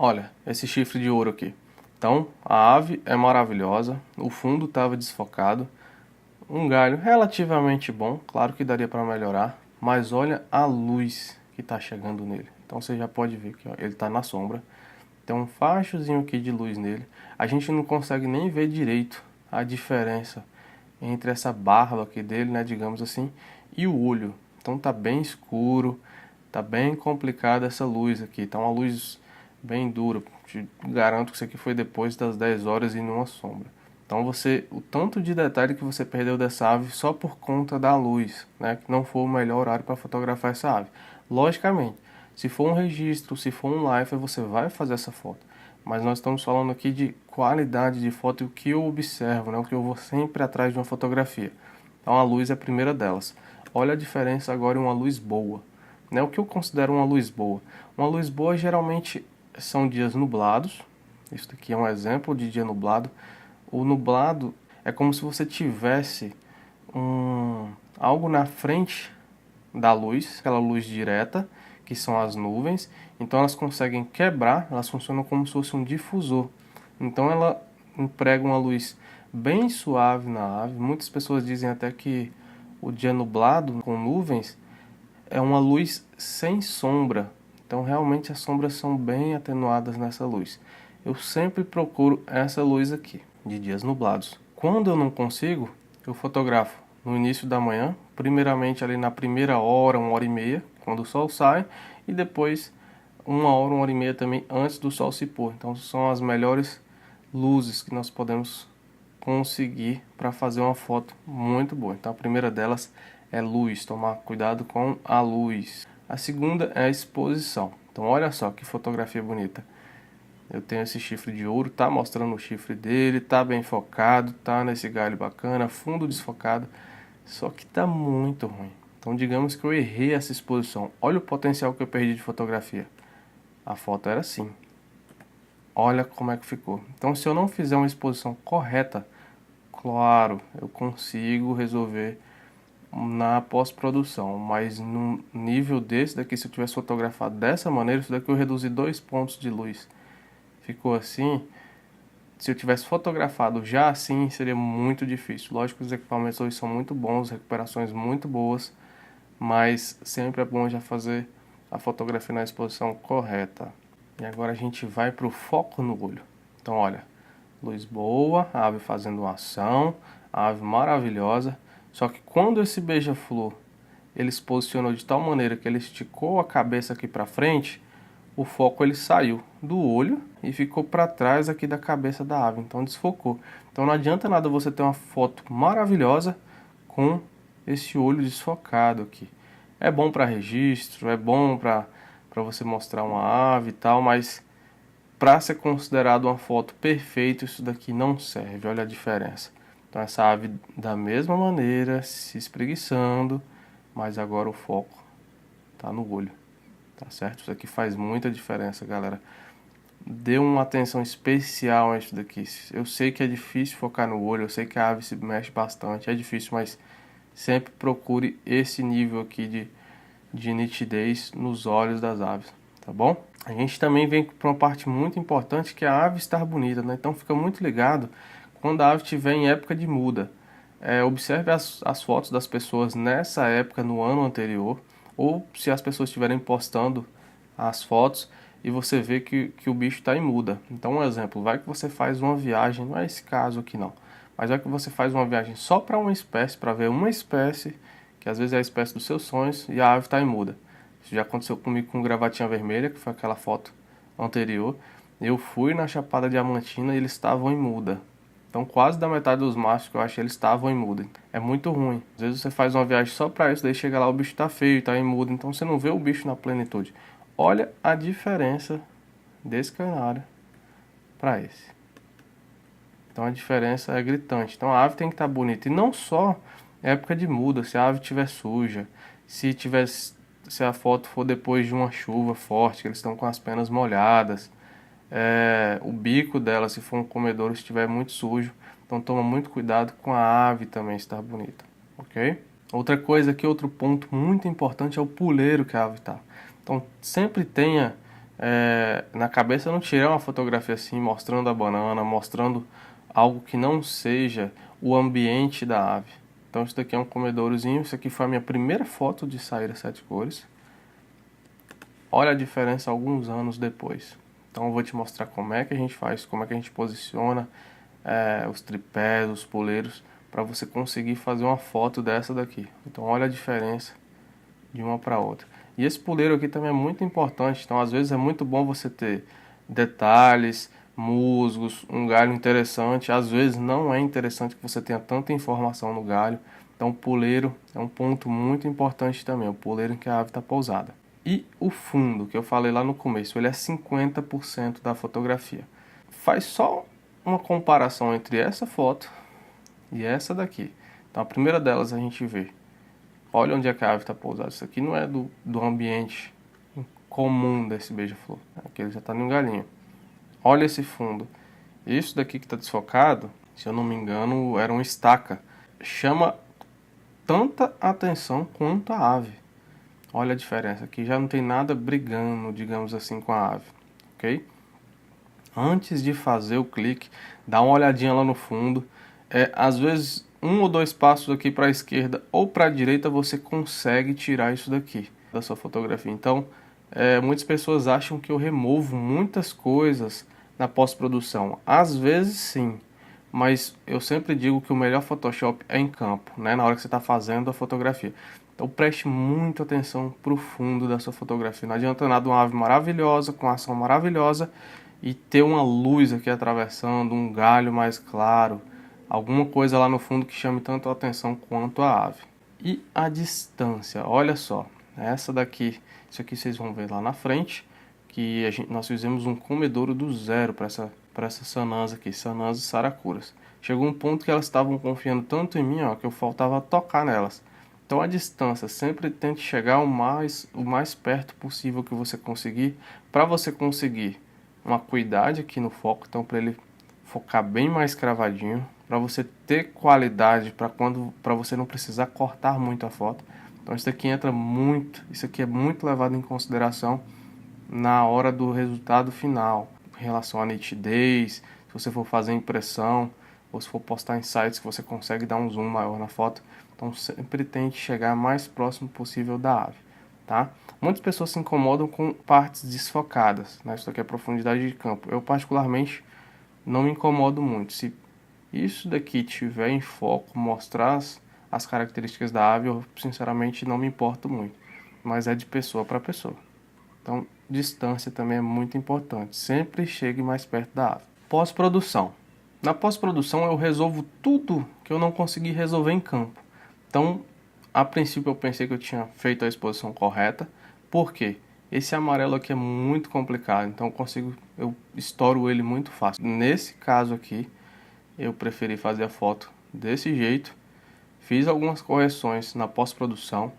Olha, esse chifre de ouro aqui. Então, a ave é maravilhosa, o fundo estava desfocado, um galho relativamente bom, claro que daria para melhorar, mas olha a luz que está chegando nele. Então você já pode ver que ó, ele está na sombra, tem um fachozinho aqui de luz nele. A gente não consegue nem ver direito a diferença entre essa barba aqui dele, né, digamos assim, e o olho. Então tá bem escuro, tá bem complicada essa luz aqui, tá uma luz bem dura. Te garanto que isso aqui foi depois das 10 horas e numa sombra. Então o tanto de detalhe que você perdeu dessa ave só por conta da luz, né, que não foi o melhor horário para fotografar essa ave. Logicamente, se for um registro, se for um live, você vai fazer essa foto. Mas nós estamos falando aqui de qualidade de foto e o que eu observo, né? O que eu vou sempre atrás de uma fotografia. Então a luz é a primeira delas. Olha a diferença agora em uma luz boa. Né? O que eu considero uma luz boa? Uma luz boa geralmente são dias nublados. Isso daqui é um exemplo de dia nublado. O nublado é como se você tivesse algo na frente da luz, aquela luz direta, que são as nuvens. Então elas conseguem quebrar, elas funcionam como se fosse um difusor. Então ela emprega uma luz bem suave na ave. Muitas pessoas dizem até que o dia nublado com nuvens é uma luz sem sombra. Então realmente as sombras são bem atenuadas nessa luz. Eu sempre procuro essa luz aqui, de dias nublados. Quando eu não consigo, eu fotografo no início da manhã, primeiramente ali na primeira hora, 1 hora e meia, quando o sol sai, e depois 1 hora, 1 hora e meia também antes do sol se pôr. Então são as melhores luzes que nós podemos conseguir para fazer uma foto muito boa. Então a primeira delas é luz, tomar cuidado com a luz. A segunda é a exposição. Então olha só que fotografia bonita. Eu tenho esse chifre de ouro, tá mostrando o chifre dele, tá bem focado, tá nesse galho bacana, fundo desfocado, só que tá muito ruim. Então digamos que eu errei essa exposição. Olha o potencial que eu perdi de fotografia. A foto era assim. Olha como é que ficou. Então se eu não fizer uma exposição correta, claro, eu consigo resolver na pós-produção, mas num nível desse daqui, se eu tivesse fotografado dessa maneira, isso daqui eu reduzi 2 pontos de luz. Ficou assim. Se eu tivesse fotografado já assim, seria muito difícil. Lógico que os equipamentos hoje são muito bons, recuperações muito boas, mas sempre é bom já fazer a fotografia na exposição correta. E agora a gente vai para o foco no olho. Então olha, luz boa, a ave fazendo uma ação, a ave maravilhosa. Só que quando esse beija-flor ele se posicionou de tal maneira que ele esticou a cabeça aqui para frente, o foco ele saiu do olho e ficou para trás aqui da cabeça da ave, então desfocou. Então não adianta nada você ter uma foto maravilhosa com esse olho desfocado aqui. É bom para registro, é bom para você mostrar uma ave e tal, mas para ser considerado uma foto perfeita, isso daqui não serve. Olha a diferença. Então essa ave da mesma maneira, se espreguiçando, mas agora o foco está no olho. Tá certo? Isso aqui faz muita diferença, galera. Dê uma atenção especial a isso daqui. Eu sei que é difícil focar no olho, eu sei que a ave se mexe bastante, é difícil, mas sempre procure esse nível aqui de nitidez nos olhos das aves, tá bom? A gente também vem para uma parte muito importante que é a ave estar bonita, né? Então fica muito ligado quando a ave estiver em época de muda. Observe as fotos das pessoas nessa época, no ano anterior, ou se as pessoas estiverem postando as fotos e você vê que o bicho está em muda. Então, um exemplo, vai que você faz uma viagem, não é esse caso aqui não, mas vai que você faz uma viagem só para uma espécie, para ver uma espécie, que às vezes é a espécie dos seus sonhos, e a ave está em muda. Isso já aconteceu comigo com gravatinha vermelha, que foi aquela foto anterior. Eu fui na Chapada Diamantina e eles estavam em muda. Então quase da metade dos machos que eu achei eles estavam em muda. É muito ruim. Às vezes você faz uma viagem só para isso, daí chega lá o bicho tá feio, tá em muda, então você não vê o bicho na plenitude. Olha a diferença desse canário para esse. Então a diferença é gritante. Então a ave tem que estar bonita e não só época de muda, se a ave estiver suja, se a foto for depois de uma chuva forte, que eles estão com as penas molhadas, o bico dela, se for um comedouro, estiver muito sujo. Então toma muito cuidado com a ave também estar bonita, ok? Outra coisa aqui, outro ponto muito importante é o puleiro que a ave está. Então sempre tenha na cabeça eu não tirei uma fotografia assim, mostrando a banana, mostrando algo que não seja o ambiente da ave. Então isso daqui é um comedourozinho, isso aqui foi a minha primeira foto de saíra 7 cores. Olha a diferença alguns anos depois. Então eu vou te mostrar como é que a gente faz, como é que a gente posiciona os tripés, os poleiros, para você conseguir fazer uma foto dessa daqui. Então olha a diferença de uma para outra. E esse poleiro aqui também é muito importante, então às vezes é muito bom você ter detalhes, musgos, um galho interessante. Às vezes não é interessante que você tenha tanta informação no galho. Então o poleiro é um ponto muito importante também, o poleiro em que a ave está pousada. E o fundo, que eu falei lá no começo, ele é 50% da fotografia. Faz só uma comparação entre essa foto e essa daqui. Então a primeira delas a gente vê. Olha onde é que a ave está pousada. Isso aqui não é do ambiente comum desse beija-flor. Aqui ele já está no galinho. Olha esse fundo. Isso daqui que está desfocado, se eu não me engano, era uma estaca. Chama tanta atenção quanto a ave. Olha a diferença. Aqui já não tem nada brigando, digamos assim, com a ave. Ok? Antes de fazer o clique, dá uma olhadinha lá no fundo. Às vezes, um ou dois passos aqui para a esquerda ou para a direita, você consegue tirar isso daqui da sua fotografia. Então, muitas pessoas acham que eu removo muitas coisas na pós-produção. Às vezes, sim. Mas eu sempre digo que o melhor Photoshop é em campo, né? Na hora que você está fazendo a fotografia. Então preste muita atenção para o fundo da sua fotografia. Não adianta nada uma ave maravilhosa, com ação maravilhosa, e ter uma luz aqui atravessando, um galho mais claro, alguma coisa lá no fundo que chame tanto a atenção quanto a ave. E a distância, olha só, essa daqui, isso aqui vocês vão ver lá na frente, que nós fizemos um comedouro do zero para essa sanãs aqui, sanãs e saracuras. Chegou um ponto que elas estavam confiando tanto em mim, ó, que eu faltava tocar nelas. Então a distância, sempre tente chegar o mais perto possível que você conseguir, para você conseguir uma acuidade aqui no foco, então para ele focar bem mais cravadinho, para você ter qualidade, para você não precisar cortar muito a foto. Então isso aqui entra muito, isso aqui é muito levado em consideração na hora do resultado final, em relação à nitidez, se você for fazer impressão, ou se for postar em sites que você consegue dar um zoom maior na foto. Então sempre tente chegar mais próximo possível da ave, tá? Muitas pessoas se incomodam com partes desfocadas, né? Isso aqui é profundidade de campo. Eu particularmente não me incomodo muito. Se isso daqui tiver em foco, mostrar as características da ave, eu sinceramente não me importo muito. Mas é de pessoa para pessoa. Então, distância também é muito importante. Sempre chegue mais perto da ave. Pós-produção. Na pós-produção eu resolvo tudo que eu não consegui resolver em campo. Então, a princípio eu pensei que eu tinha feito a exposição correta. Por quê? Esse amarelo aqui é muito complicado, então eu estouro ele muito fácil. Nesse caso aqui, eu preferi fazer a foto desse jeito. Fiz algumas correções na pós-produção.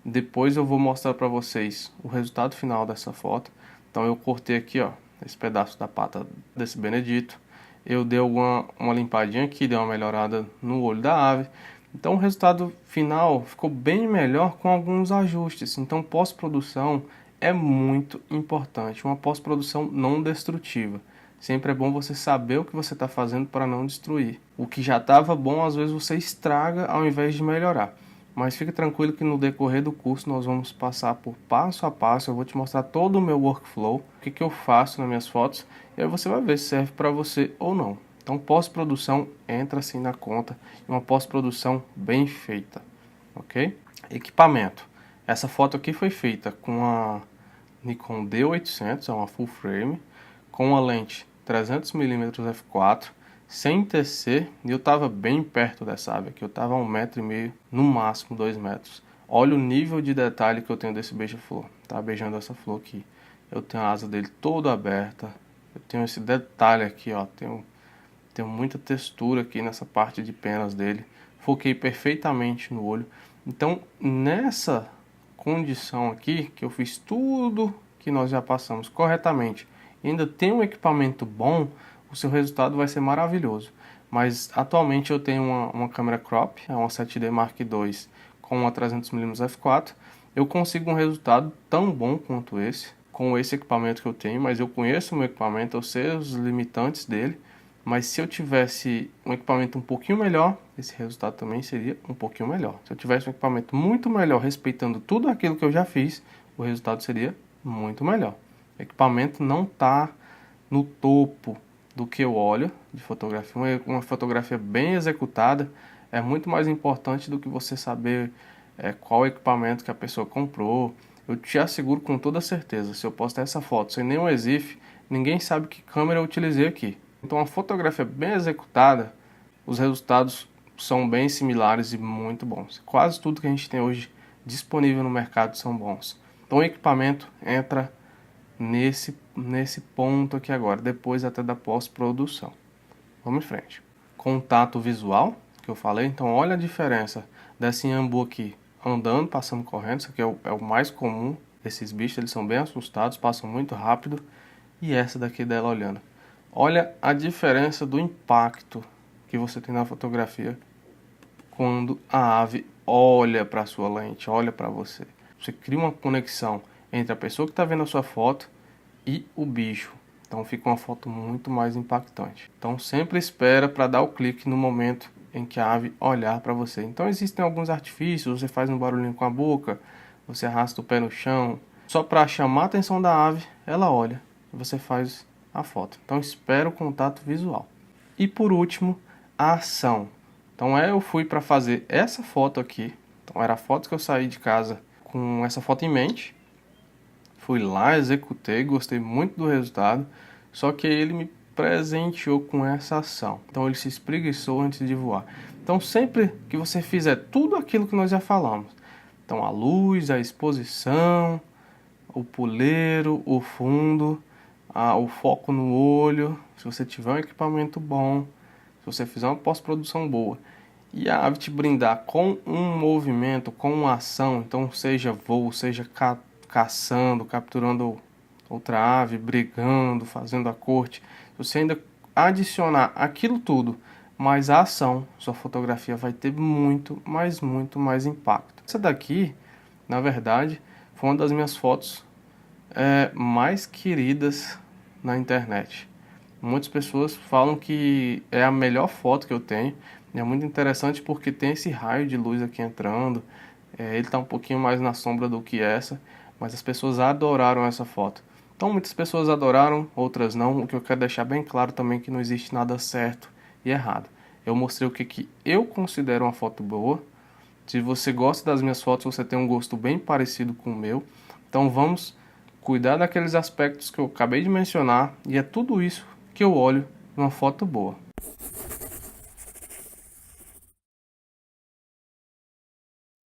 Depois eu vou mostrar para vocês o resultado final dessa foto. Então eu cortei aqui, ó, esse pedaço da pata desse Benedito. Eu dei uma limpadinha aqui, dei uma melhorada no olho da ave. Então o resultado final ficou bem melhor com alguns ajustes. Então pós-produção é muito importante, uma pós-produção não destrutiva. Sempre é bom você saber o que você está fazendo para não destruir. O que já estava bom, às vezes você estraga ao invés de melhorar. Mas fique tranquilo que no decorrer do curso nós vamos passar por passo a passo. Eu vou te mostrar todo o meu workflow, o que eu faço nas minhas fotos, e aí você vai ver se serve para você ou não. Então pós-produção entra assim na conta, uma pós-produção bem feita, ok? Equipamento. Essa foto aqui foi feita com a Nikon D800, é uma full frame, com uma lente 300mm f4, sem TC, e eu estava bem perto dessa ave aqui, eu estava a 1,5 m, no máximo 2 metros. Olha o nível de detalhe que eu tenho desse beija-flor, tá beijando essa flor aqui. Eu tenho a asa dele toda aberta, eu tenho esse detalhe aqui, ó, tenho muita textura aqui nessa parte de penas dele, foquei perfeitamente no olho. Então, nessa condição aqui, que eu fiz tudo que nós já passamos corretamente, ainda tem um equipamento bom, o seu resultado vai ser maravilhoso. Mas atualmente eu tenho uma câmera crop, é uma 7D Mark II com uma 300mm f4, eu consigo um resultado tão bom quanto esse, com esse equipamento que eu tenho, mas eu conheço o meu equipamento, eu sei os limitantes dele, mas se eu tivesse um equipamento um pouquinho melhor, esse resultado também seria um pouquinho melhor. Se eu tivesse um equipamento muito melhor, respeitando tudo aquilo que eu já fiz, o resultado seria muito melhor. O equipamento não está no topo do que eu olho de fotografia. Uma fotografia bem executada é muito mais importante do que você saber qual equipamento que a pessoa comprou. Eu te asseguro com toda certeza, se eu postar essa foto sem nenhum EXIF, ninguém sabe que câmera eu utilizei aqui. Então, a fotografia bem executada, os resultados são bem similares e muito bons. Quase tudo que a gente tem hoje disponível no mercado são bons. Então, o equipamento entra nesse ponto aqui agora, depois até da pós-produção. Vamos em frente. Contato visual, que eu falei. Então, olha a diferença dessa Iambu aqui andando, passando correndo. Isso aqui é o mais comum. Esses bichos, eles são bem assustados, passam muito rápido. E essa daqui dela olhando. Olha a diferença do impacto que você tem na fotografia quando a ave olha para a sua lente, olha para você. Você cria uma conexão entre a pessoa que está vendo a sua foto e o bicho. Então fica uma foto muito mais impactante. Então sempre espera para dar o clique no momento em que a ave olhar para você. Então existem alguns artifícios, você faz um barulhinho com a boca, você arrasta o pé no chão, só para chamar a atenção da ave, ela olha e você faz a foto. Então espera o contato visual. E por último, a ação. Então eu fui para fazer essa foto aqui. Então era a foto que eu saí de casa com essa foto em mente. Fui lá, executei, gostei muito do resultado. Só que ele me presenteou com essa ação. Então ele se espreguiçou antes de voar. Então sempre que você fizer tudo aquilo que nós já falamos. Então a luz, a exposição, o puleiro, o fundo, o foco no olho, se você tiver um equipamento bom, se você fizer uma pós-produção boa e a ave te brindar com um movimento, com uma ação, então seja voo, seja caçando, capturando outra ave, brigando, fazendo a corte, se você ainda adicionar aquilo tudo, mais a ação, sua fotografia vai ter muito, mas muito mais impacto. Essa daqui, na verdade, foi uma das minhas fotos mais queridas na internet. Muitas pessoas falam que é a melhor foto que eu tenho. E é muito interessante porque tem esse raio de luz aqui entrando. Ele está um pouquinho mais na sombra do que essa. Mas as pessoas adoraram essa foto. Então muitas pessoas adoraram, outras não. O que eu quero deixar bem claro também é que não existe nada certo e errado. Eu mostrei o que eu considero uma foto boa. Se você gosta das minhas fotos, você tem um gosto bem parecido com o meu. Então vamos cuidar daqueles aspectos que eu acabei de mencionar. E é tudo isso que eu olho numa foto boa.